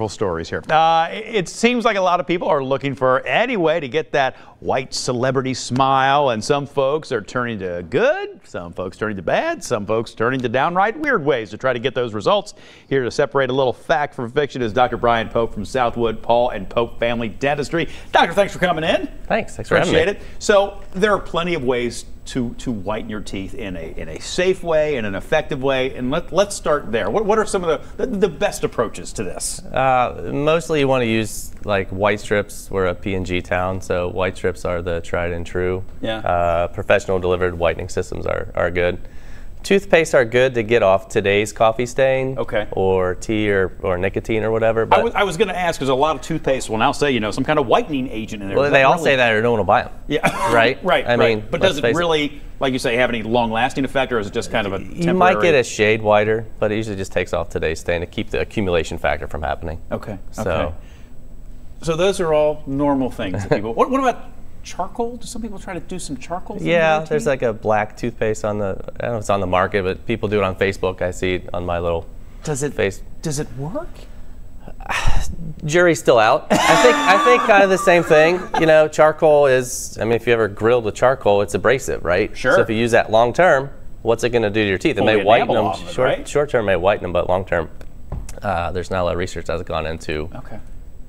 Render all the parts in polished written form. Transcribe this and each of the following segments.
Stories here. It seems like a lot of people are looking for any way to get that white celebrity smile, and some folks are turning to good, some folks turning to bad, some folks turning to downright weird ways to try to get those results. Here to separate a little fact from fiction is Dr. Brian Pope from Southwood, Paul and Pope Family Dentistry. Doctor, thanks for coming in. Thanks for having me. Appreciate it. So there are plenty of ways to whiten your teeth in a safe way, in an effective way, and let's start there. What are some of the best approaches to this? Mostly you want to use like white strips. We're a P&G town, so white strips are the tried and true. Yeah. Professional delivered whitening systems are good. Toothpaste are good to get off today's coffee stain, or tea or nicotine or whatever. But I was going to ask, because a lot of toothpaste will now say, some kind of whitening agent in there. Well, they all say that, or no one will buy them. Yeah. Right? Right. I mean, but does it really, like you say, have any long-lasting effect, or is it just kind of a temporary? You might get a shade whiter, but it usually just takes off today's stain to keep the accumulation factor from happening. Okay. So those are all normal things that people. What about charcoal? Do some people try to do some charcoal? Yeah, there's like a black toothpaste on the, I don't know if it's on the market, but people do it on Facebook. I see it on my little face. Does it work? Jury's still out. I think kind of the same thing. Charcoal is, I mean, if you ever grilled with charcoal, it's abrasive, right? Sure. So if you use that long term, what's it going to do to your teeth? It may whiten them. Short term may whiten them, but long term, there's not a lot of research that's gone into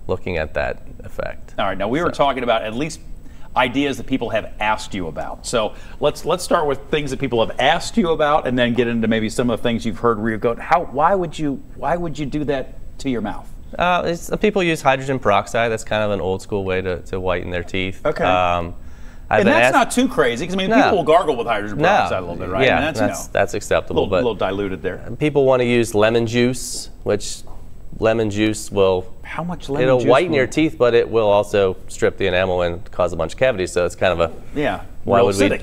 looking at that effect. All right. Now we were talking about at least ideas that people have asked you about. So let's start with things that people have asked you about, and then get into maybe some of the things you've heard where you go, why would you do that to your mouth? People use hydrogen peroxide. That's kind of an old school way to whiten their teeth. Okay. And that's not too crazy, because people will gargle with hydrogen peroxide a little bit, right? Yeah, that's acceptable. A little diluted there. People want to use lemon juice, which lemon juice will. How much lemon juice? It'll whiten your teeth, but it will also strip the enamel and cause a bunch of cavities. So it's kind of a Why would we do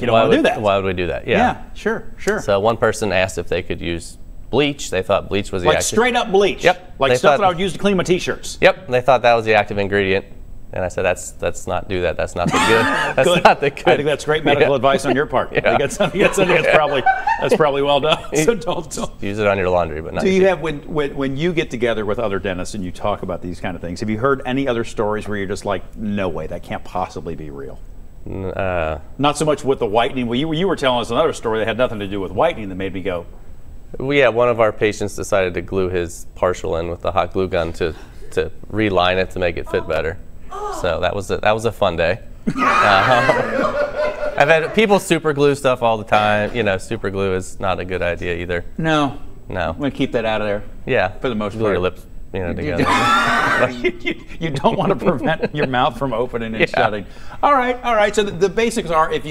that? Why would we do that? Yeah, sure. So one person asked if they could use bleach. They thought bleach was the active. Straight up bleach. Yep. Like stuff that I would use to clean my t-shirts. Yep. They thought that was the active ingredient. And I said, let's not do that. That's not the good. That's not the good. I think that's great medical advice on your part. I think that's something that's probably well done. So don't use it on your laundry, but not. Do you have, when you get together with other dentists and you talk about these kind of things, have you heard any other stories where you're just like, no way, that can't possibly be real? Not so much with the whitening. Well, you were telling us another story that had nothing to do with whitening that made me go. Well, yeah, one of our patients decided to glue his partial in with the hot glue gun to reline it to make it fit better. So that was a fun day. I've had people super glue stuff all the time. Super glue is not a good idea either. No. I'm going to keep that out of there. Yeah. For the most part. Glue your lips, together. You don't want to prevent your mouth from opening and shutting. All right. So the basics are, if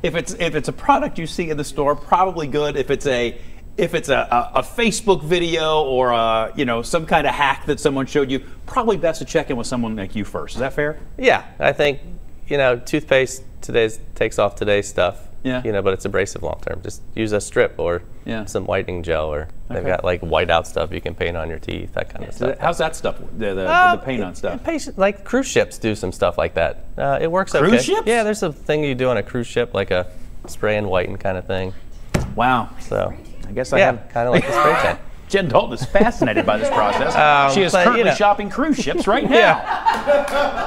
it's a product you see in the store, probably good. If it's a Facebook video or some kind of hack that someone showed you, probably best to check in with someone like you first. Is that fair? Yeah, I think toothpaste takes off today's stuff. Yeah. But it's abrasive long term. Just use a strip or some whitening gel, or they've got like whiteout stuff you can paint on your teeth, that kind of stuff. How's that stuff? The paint on stuff. Like cruise ships do some stuff like that. It works okay. Cruise ships? Yeah, there's a thing you do on a cruise ship, like a spray and whiten kind of thing. Wow. So. I guess I have kind of like the spray tan. Jen Dalton is fascinated by this process. She is currently shopping cruise ships right now.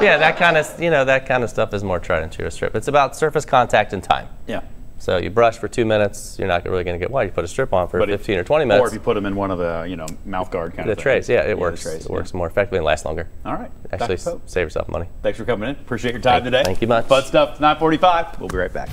Yeah, that kind of stuff is more tried and true. A strip. It's about surface contact and time. Yeah. So you brush for 2 minutes, you're not really going to get white. You put a strip on for 15 or 20 minutes. Or if you put them in one of the mouth guard kind of the trays. Yeah, it works. It works more effectively and lasts longer. All right. Actually, save yourself money. Thanks for coming in. Appreciate your time today. Thank you much. Fun stuff. 9:45. We'll be right back.